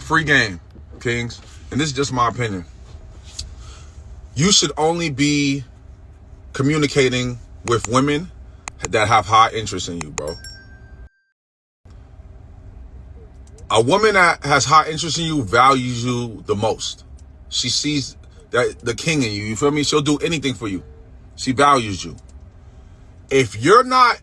free game, Kings, and this is just my opinion. You should only be communicating with women that have high interest in you, bro. A woman that has high interest in you values you the most. She sees that the king in you. You feel me? She'll do anything for you. She values you. If you're not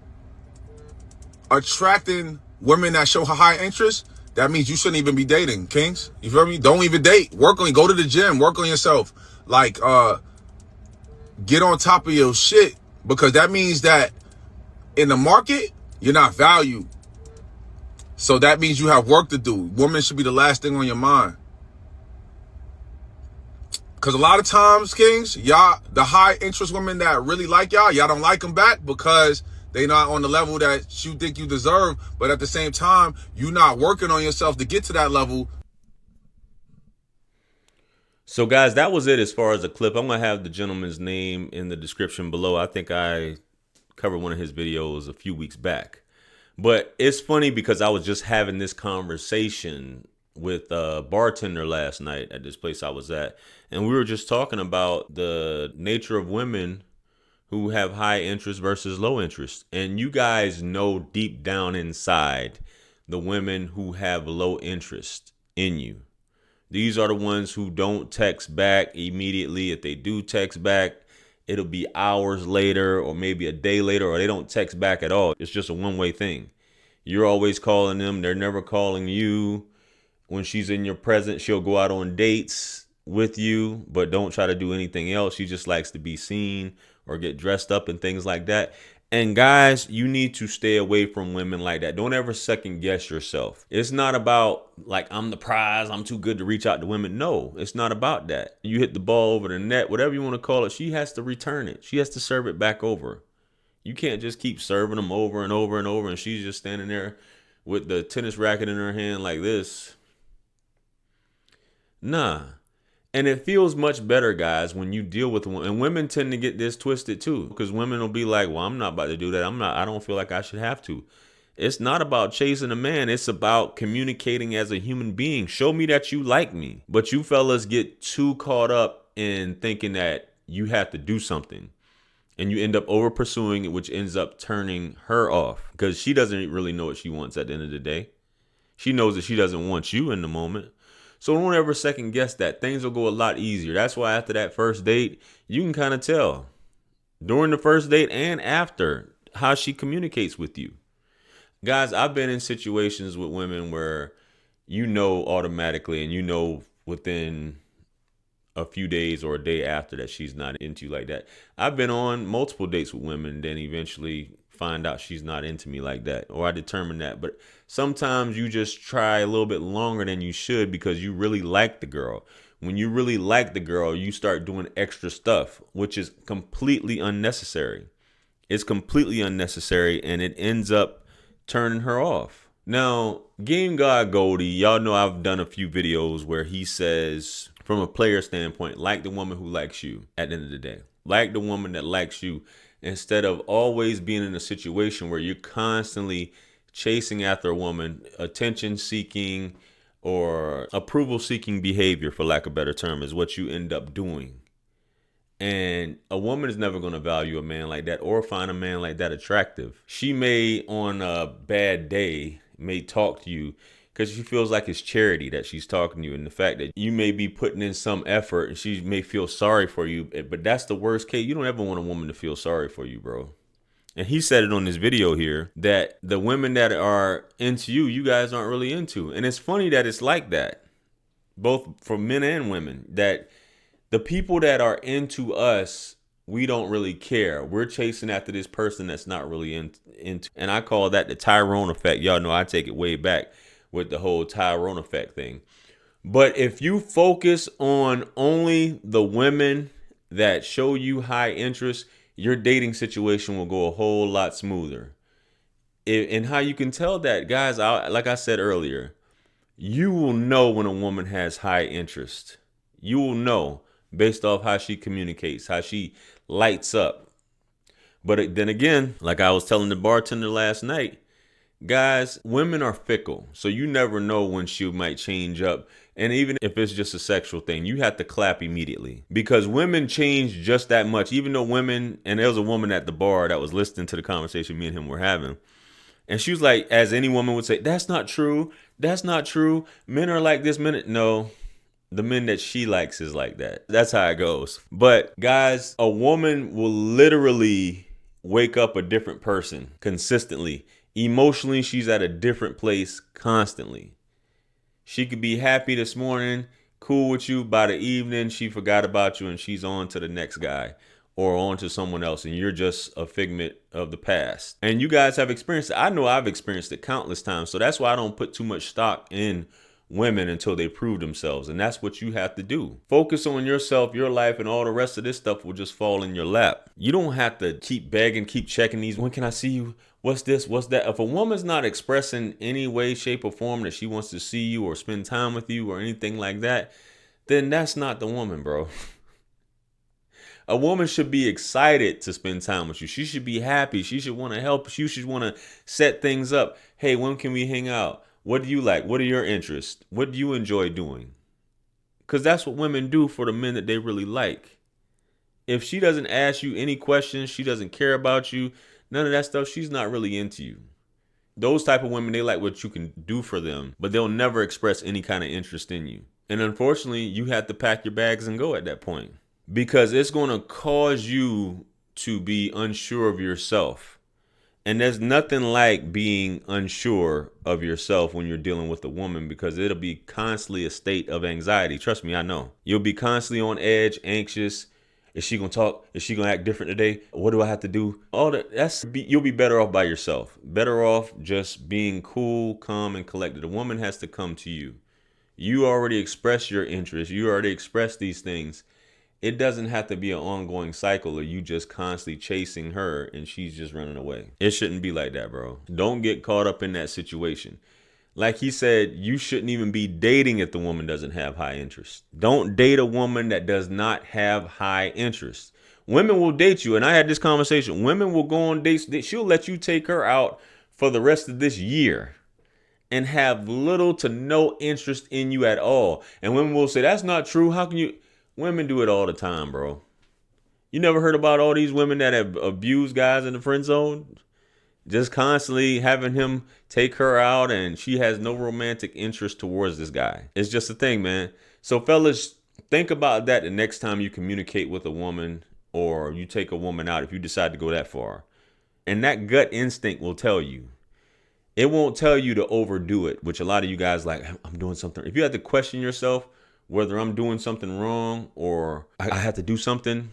attracting women that show high interest, that means you shouldn't even be dating, Kings. You feel me? Don't even date. Work on, go to the gym, work on yourself. Like, get on top of your shit, because that means that in the market, you're not valued. So that means you have work to do. Women should be the last thing on your mind. Because a lot of times, Kings, y'all, the high interest women that really like y'all don't like them back because they not on the level that you think you deserve. But at the same time, you not working on yourself to get to that level. So guys, that was it as far as the clip. I'm going to have the gentleman's name in the description below. I think I covered one of his videos a few weeks back. But it's funny because I was just having this conversation with a bartender last night at this place I was at. And we were just talking about the nature of women who have high interest versus low interest. And you guys know deep down inside the women who have low interest in you. These are the ones who don't text back immediately. If they do text back, it'll be hours later or maybe a day later, or they don't text back at all. It's just a one-way thing. You're always calling them. They're never calling you. When she's in your presence, she'll go out on dates with you, but don't try to do anything else. She just likes to be seen or get dressed up and things like that. And guys, you need to stay away from women like that. Don't ever second guess yourself. It's not about like, I'm the prize, I'm too good to reach out to women. No, it's not about that. You hit the ball over the net, whatever you want to call it, she has to return it. She has to serve it back over. You can't just keep serving them over and over and over, and she's just standing there with the tennis racket in her hand like this. Nah. And it feels much better, guys, when you deal with women. And women tend to get this twisted too, because women will be like, well, I'm not about to do that. I don't feel like I should have to. It's not about chasing a man. It's about communicating as a human being. Show me that you like me. But you fellas get too caught up in thinking that you have to do something. And you end up over pursuing it, which ends up turning her off, because she doesn't really know what she wants at the end of the day. She knows that she doesn't want you in the moment. So don't ever second guess that. Things will go a lot easier. That's why after that first date, you can kind of tell during the first date and after how she communicates with you. Guys, I've been in situations with women where you know automatically, and you know within a few days or a day after that she's not into you like that. I've been on multiple dates with women and then eventually find out she's not into me like that, or I determine that. But sometimes you just try a little bit longer than you should because you really like the girl. When you really like the girl, you start doing extra stuff, which is completely unnecessary. It's completely unnecessary, and it ends up turning her off. Now, Game God Goldie, y'all know I've done a few videos where he says, from a player standpoint, like the woman who likes you at the end of the day. Like the woman that likes you, instead of always being in a situation where you're constantly chasing after a woman, attention seeking or approval seeking behavior, for lack of a better term, is what you end up doing. And a woman is never going to value a man like that or find a man like that attractive. She may, on a bad day, may talk to you because she feels like it's charity that she's talking to you, and the fact that you may be putting in some effort and she may feel sorry for you. But that's the worst case. You don't ever want a woman to feel sorry for you, bro. And he said it on this video here that the women that are into you, you guys aren't really into. And it's funny that it's like that, both for men and women, that the people that are into us, we don't really care. We're chasing after this person that's not really into. And I call that the Tyrone effect. Y'all know I take it way back with the whole Tyrone effect thing. But if you focus on only the women that show you high interest, your dating situation will go a whole lot smoother. And how you can tell that, guys, like I said earlier, you will know when a woman has high interest. You will know based off how she communicates, how she lights up. But then again, like I was telling the bartender last night, Guys, women are fickle, so you never know when she might change up. And even if it's just a sexual thing, you have to clap immediately because women change just that much. Even though women, and there was a woman at the bar that was listening to the conversation me and him were having, and she was like, as any woman would say, that's not true. That's not true. Men are like this. Men, no, the men that she likes is like that. That's how it goes. But guys, a woman will literally wake up a different person consistently. Emotionally, she's at a different place constantly. She could be happy this morning, cool with you. By the evening, she forgot about you and she's on to the next guy or on to someone else. And you're just a figment of the past. And you guys have experienced it. I know I've experienced it countless times. So that's why I don't put too much stock in women until they prove themselves. And that's what you have to do. Focus on yourself, your life, and all the rest of this stuff will just fall in your lap. You don't have to keep begging, keep checking these. When can I see you? What's this? What's that? If a woman's not expressing any way, shape, or form that she wants to see you or spend time with you or anything like that, then that's not the woman, bro. A woman should be excited to spend time with you. She should be happy. She should want to help. You should want to set things up. Hey, when can we hang out? What do you like? What are your interests? What do you enjoy doing? Because that's what women do for the men that they really like. If she doesn't ask you any questions, she doesn't care about you, none of that stuff, she's not really into you. Those type of women, they like what you can do for them, but they'll never express any kind of interest in you. And unfortunately, you have to pack your bags and go at that point because it's going to cause you to be unsure of yourself. And there's nothing like being unsure of yourself when you're dealing with a woman because it'll be constantly a state of anxiety. Trust me, I know. You'll be constantly on edge, anxious. Is she gonna talk? Is she gonna act different today? What do I have to do? All that. You'll be better off by yourself. Better off just being cool, calm, and collected. A woman has to come to you. You already expressed your interest. You already expressed these things. It doesn't have to be an ongoing cycle of you just constantly chasing her and she's just running away. It shouldn't be like that, bro. Don't get caught up in that situation. Like he said, you shouldn't even be dating if the woman doesn't have high interest. Don't date a woman that does not have high interest. Women will date you, and I had this conversation. Women will go on dates. She'll let you take her out for the rest of this year and have little to no interest in you at all. And women will say, that's not true. How can you? Women do it all the time, bro. You never heard about all these women that have abused guys in the friend zone? Just constantly having him take her out and she has no romantic interest towards this guy. It's just a thing, man. So fellas, think about that the next time you communicate with a woman or you take a woman out if you decide to go that far. And that gut instinct will tell you. It won't tell you to overdo it, which a lot of you guys like, I'm doing something. If you have to question yourself, whether I'm doing something wrong or I have to do something,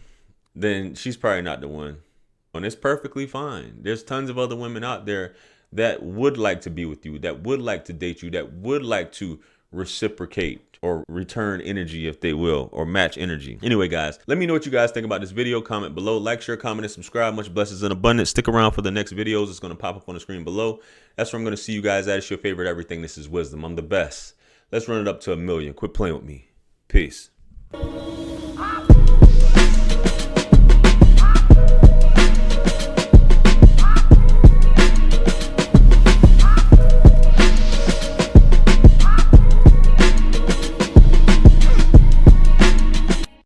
then she's probably not the one. And it's perfectly fine. There's tons of other women out there that would like to be with you, that would like to date you, that would like to reciprocate or return energy if they will, or match energy. Anyway, guys, let me know what you guys think about this video. Comment below, like, share, comment, and subscribe. Much blessings and abundance. Stick around for the next videos. It's going to pop up on the screen below. That's where I'm going to see you guys at. It's your favorite everything. This is Wisdom. I'm the best. Let's run it up to 1 million. Quit playing with me. Peace.